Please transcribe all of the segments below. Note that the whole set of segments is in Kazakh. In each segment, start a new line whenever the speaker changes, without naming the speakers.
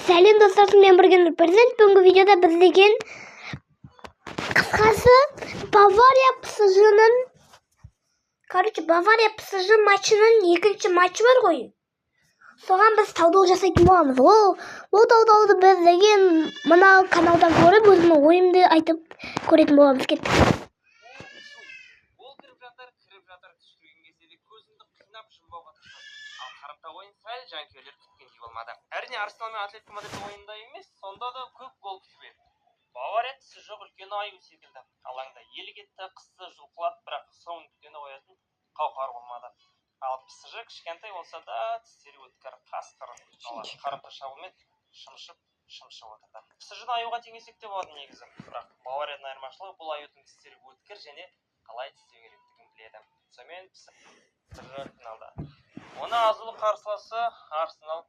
Сәлем достар, мен бірге Нұрпәрзент. Бүгінгі видеода біз деген қысқасы Бавария ПСЖ матчының екінші матчы бар ғой. Соған біз талдау жасайтын боламыз. Ол талдауды біз деген мына каналдан көріп, өзімнің ойымды айтып көретін боламыз. Кеттік.
Ол кіріп жатыр, түшкірген кезде де көзімді қинап жұмбауға тырысады. Ал қарымта ойын сәл жанкүйерлер күткендей болмады. Әрине Арсенал мен Атлетико Мадрид ойында емес, сонда да көп гол күтіп еді. Бавария тісі жоқ үлкен аю секілді. Алаңда ел кетті, қысты жұлқылады, бірақ соңын күтені қоятын қауқар болмады. Ал ПСЖ кішкентай болса да тістері өткір, қасқыр. Қарымта шабуылмен шымшып отырды. ПСЖ-ны аюға теңесек те болады негізі. Бірақ Баварияның айырмашылығы бұл аюдың тістері өткір және қалай тістеу керектігін біледі. Сонымен ПСЖ финалда. Оны азулы қарсыласы Арсенал.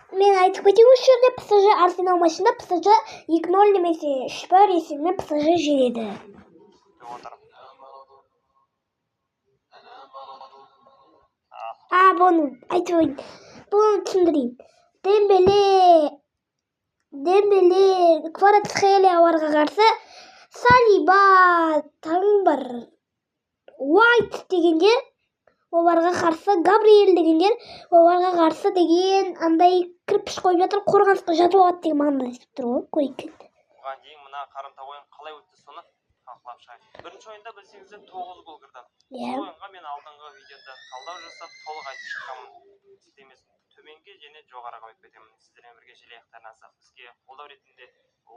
Мен айтып кетейін, осы жерде ПСЖ Арсенал матчында ПСЖ 2-0 немесе 3-1 есебімен ПСЖ жеңеді. Бұны айтайын. Бұны түсіндірейін. Дембеле Кварацхелияларға қарсы Салиба тағы бір Уайт дегендер, оларға қарсы Габриэль дегендер, оларға қарсы деген андай кірпіш қойып жатыр, қорғанысқа жатып алады деген мағынада айтып тұр ғой, көрейік.
Бұған дейін мына қарымта ойын қалай өтті соны талқылап шығайық. Бірінші ойында білсеңіздер 9 гол кірді. Бұл ойынға мен алдыңғы видеода талдау жасап толық айтып шыққанмын. Сіздемесін төменге және жоғарыға қойып кетемін. Сіздермен бірге желі аяқтарынан сақ. Бізге қолдау ретінде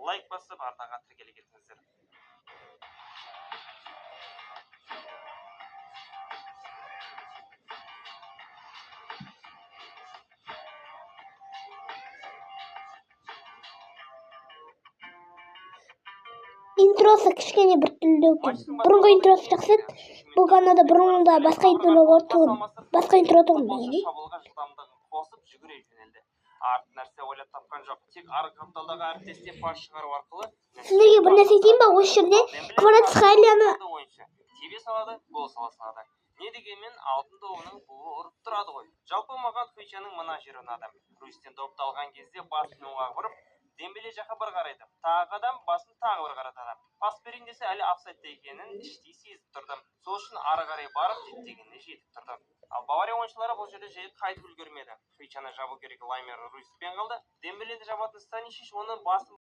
лайк басып, арнаға тіркеле кетіңіздер.
Интросы кішкене бір түрлі екен. Бұрынғы интросы жақсы еді. Бұл каналда бұрынғыда басқа интро тұғын. Басқа интро тұғын.
Шабуылға жылдамдығын қосып жүгіре жөнелді. Артық нәрсе ойлап тапқан жоқ. Тек арғы қапталдағы әріптесте пас шығару арқылы
сіздерге бір нәрсе айтайын ба? Осы жерде Кварацхелияны
тебе салады, гол салады. Не дегенмен алтын добының буы ұрып тұрады ғой. Жалпы маған Хвичаның мына жері ұнады. Руистен допты алған кезде басын оңға бұрып, Дембеле жаққа бір қарайды. Тағы адам басын тағы бір қаратады. Пас берейін десе әлі офсайдта екенін іштей сезіп тұрды. Сол үшін ары қарай барып діттегеніне жетіп тұрды. Ал Бавария ойыншылары бұл жерде жайып қайтып үлгермеді. Хвичаны жабу керек Лаймер Руиспен қалды. Дембелені жабатын Станишич оны басын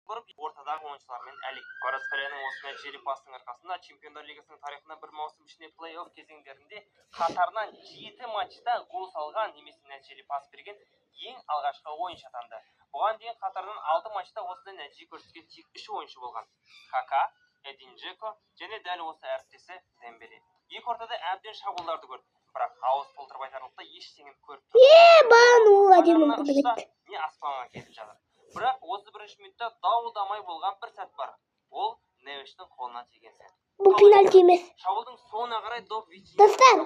бұрып ортадағы ойыншылармен әлек. Кварацхелияның осы нәтижелі пастың арқасында Чемпиондар Лигасының тарихында бір маусым ішінде плей-офф кезеңдерінде қатарынан 7 матчта гол салған немесе нәтижелі пас берген ең алғашқы ойыншы атанды. Бұған дейін қатарынан 6 матчта осындай нәтиже көрсеткен тек 3 ойыншы болған. Кака, Эдин Джеко және дәл осы әріптесі Дембеле. Екі ортада әбден шабуылдарды көрді. Бірақ ауыз толтырып айтарлықта ештеңені көріп не аспанға кетіп жатыр. Бірақ осы бірінші минутта дау-дамай болған бір сәт бар. Ол Невештің қолына тиген сәт.
Бұл пенальти емес.
Шабуылдың соңына қарай доп Вичи.
Достар,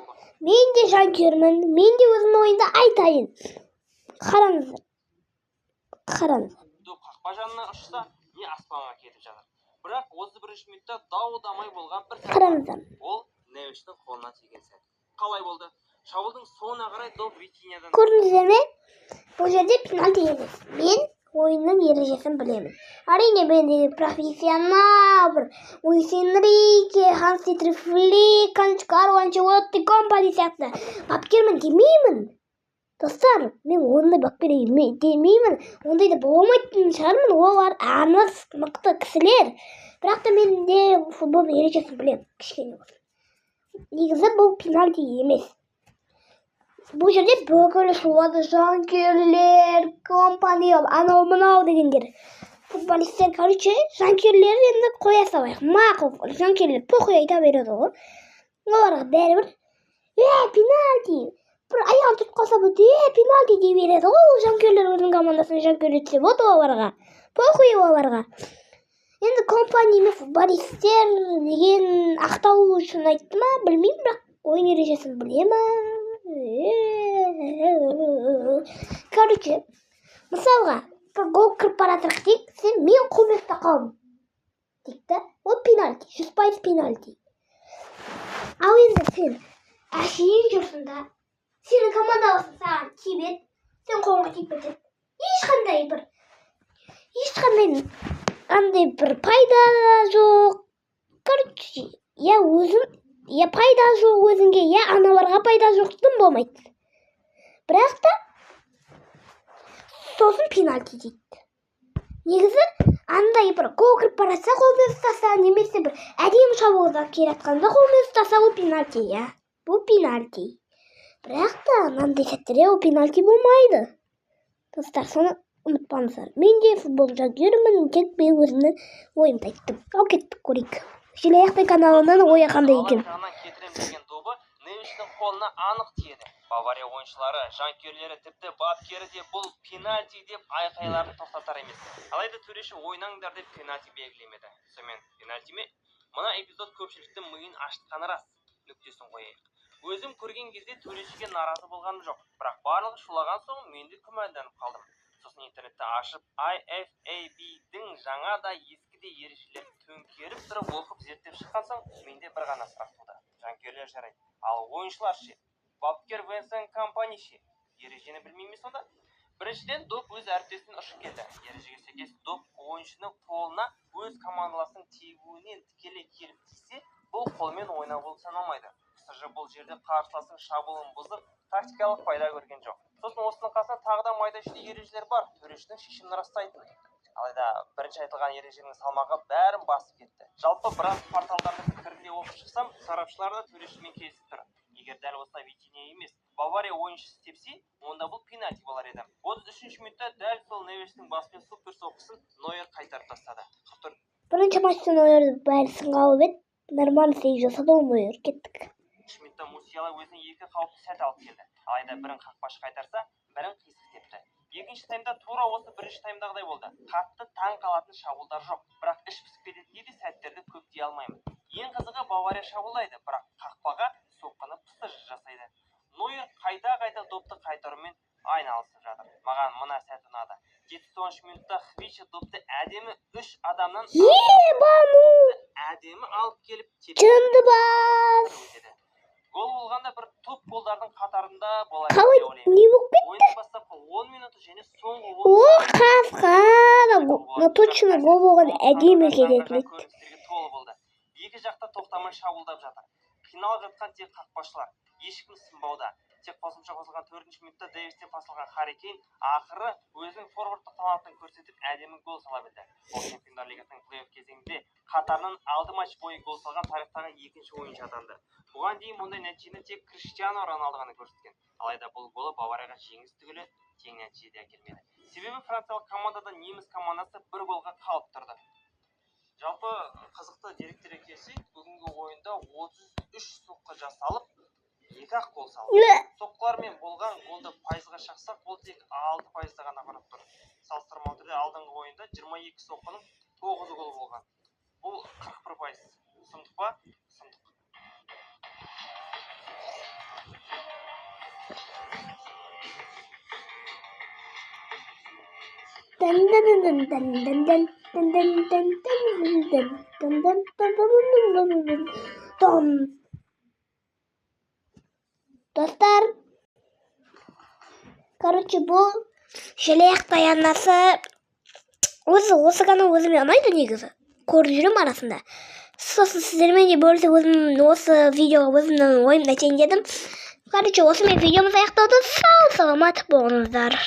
мен де жанкүйермін. Мен де өзімнің ойында айтайын. Қараңыздар.
Доп қақпа жанына ұшса, не аспанға кетіп жатыр. Бірақ осы бірінші минутта дау-дамай болған бір сәт бар. Ол Невештің қолына тиген сәт. Қалай болды? Шабуылдың соңына қарай доп Вичинядан.
Көрдіңіздер ме? Бұл жерде пенальти емес. Мен ойынның ережесін білемін. Әрине мен де профессионал бір Луис Энрике, Ханс-Дитер Флик, Карло Анчелотти, компани сияқты бапкермін демеймін. Достар, мен ондай бапкер демеймін. Ондайды болмайтын шығармын. Олар аңыз мықты кісілер. Бірақ та мен де футболдың ережесін білемін. Кішкене болсын. Негізі бұл пенальти емес. Бұл жерде бүкіл шулады жанкүйерлер, компания, анау-мынау дегендер. Футболистер, жанкүйерлер енді қоя салайық. Мақұл, жанкүйерлер похуй айта береді ғой. Оларға бәрібір, пенальти. Бір аяғын тұрып қалса бұд, пенальти дей береді ғой. Жанкүйерлер өзінің командасын жанкүйерлетсе болды оларға. Похуй оларға. Енді компания мен футболистер деген ақтау үшін айтты ма, білмеймін, бірақ ойын ережесін білемін. Короче, мысалға, гол кіріп баратырық дейік, мен қолмекті қалым дейік та, ол пенальти, 100% пенальти. Ал енді сен Aşiyin жүрсін да. Senin komandasın sağın kibet. Sen қолыңа тиіп кетеді. Ешқандай бір пайда жоқ. Короче, я пайда жоқ өзіңге, я аналарға пайда жоқ тым болмайды. Бірақ та сосын пенальти дейді. Негізі андай бір гол кіріп бара жатса қолмен ұстаса, немесе бір әдемі шабуылдап келе жатқанда қолмен ұстаса, ол пенальти, иә. Бұл пенальти. Бірақ та мынандай сәттерде ол пенальти болмайды. Достар, соны ұмытпаңыздар. Мен де футбол жанкүйерімін, тек мен өзімнің ойымды айттым. Ал кеттік көрейік. Желаяқтай каналынан ойы қандай екен.
Невичтің қолына анық тиеді. Бавария ойыншылары, жанкүйерлері, тіпті бапкері де бұл пенальти деп айқайларын тоқтатар емес. Алайда төреші ойнаңдар деп пенальти белгілемеді. Сонымен пенальти ме? Мына эпизод көпшіліктің миын ашытқаны рас. Нүктесін қояйық. Өзім көрген кезде төрешіге наразы болғаным жоқ. Бірақ барлығы шулаған соң мен де күмәнданып қалдым. Сосын интернетті ашып IFAB-дің жаңа да ескі де ережелерін төңкеріп тұрып оқып зерттеп шыққан соң менде бір ғана сұрақ туды. Жанкүйерлер жарайды. Ал ойыншылар ше? Бапкер Венсан компания ше? Ережені білмейме сонда? Біріншіден доп өз әріптесінен ұшып келді. Ережеге сәйкес доп ойыншының қолына өз командаласының тигуінен тікелей келіп тисе, бұл қолмен ойнау болып саналмайды. Қысқаша бұл жерде қарсыластың шабуылын бұзып, тактикалық пайда көрген жоқ. Сосын осының қасында тағы да майда-шүйде ережелер бар. Төрешінің шешімін растайтын. Алайда бірінші айтылған ереженің салмағы бәрін басып кетті. Жалпы біраз порталдардың пікірінде оқып шықсам, сарапшылар да төрешімен келісіп тұр. Егер дәл осылай Витиния емес, Бавария ойыншысы тепсе, онда бұл пенальти болар еді. 33 минутта дәл сол Невичтің баспен супер соққысын Нойер қайтарып тастады.
Бірінші матчта Нойер бәрі сынға алып еді. Нормально сейв жасады ол Нойер. Кеттік.
3 минутта Мусиала өзіне екі қауіпті сәт алып келді. Алайда бірін қақпашы қайтарса, бірін қисық тепті. Екінші таймда тура осы бірінші таймдағыдай болды. Қатты таң қалатын шабуылдар жоқ, бірақ іш пісіп кететіндей де сәттерді көп дей алмаймын. Ең қызығы Бавария шабуылдайды, бірақ қақпаға соққыны пысты жасайды. Нойер қайта допты қайтарумен айналысып жатыр. Маған мына сәт ұнады. 70 минутта Хвича допты әдемі 3 адамнан әдемі алып келіп
Жынды бас!
Гол болғанда бір топ голдардың қатарында болады.
Қалай, не болып кетті?
Ойын бастапқы 10 минуты және соңғы 10
минуты. Точно гол болған әдемі кететін.
Екі жақта тоқтамай шабуылдап жатыр. Қиналып жатқан тек қақпашылар. Ешкім сынбауда. Тек қосымша қосылған 4-ші минутта Дэвистен пасылған Харри Кейн ақыры өзінің форвардтық талантын көрсетіп әдемі гол сала білді. Ол Чемпиондар Лигасының плей-офф кезеңінде қатарынан 6 матч бойы гол салған тарихтағы екінші ойыншы атанды. Бұған дейін мұндай нәтижені тек Криштиану Роналду ғана көрсеткен. Алайда бұл голы Баварияға жеңіс түгілі тең нәтижеде әкелмеді. Себебі франциялық командада неміс командасы бір голға қалып тұрды. Жалпы қызықты деректерге келсек, бүгінгі ойында 33 соққы жасалып, 2-ақ гол салды. Соққылармен болған голды пайызға шақсақ, ол тек 6% ғана құрап тұр. Салыстырмалы түрде алдыңғы ойында 22 соққының 9 гол болған. Бұл 41%. Сұмдық па? Сұмдық.
Достар, короче, бұл желаяқтай анасы осы канал өзіме ұнайды негізі. Көріп жүрем арасында. Сосын сіздермен де бөлісіп осы видеоға өзімнің ойымды айтайын дедім. Короче, осымен видеомыз аяқталды. Сау саламат болыңыздар.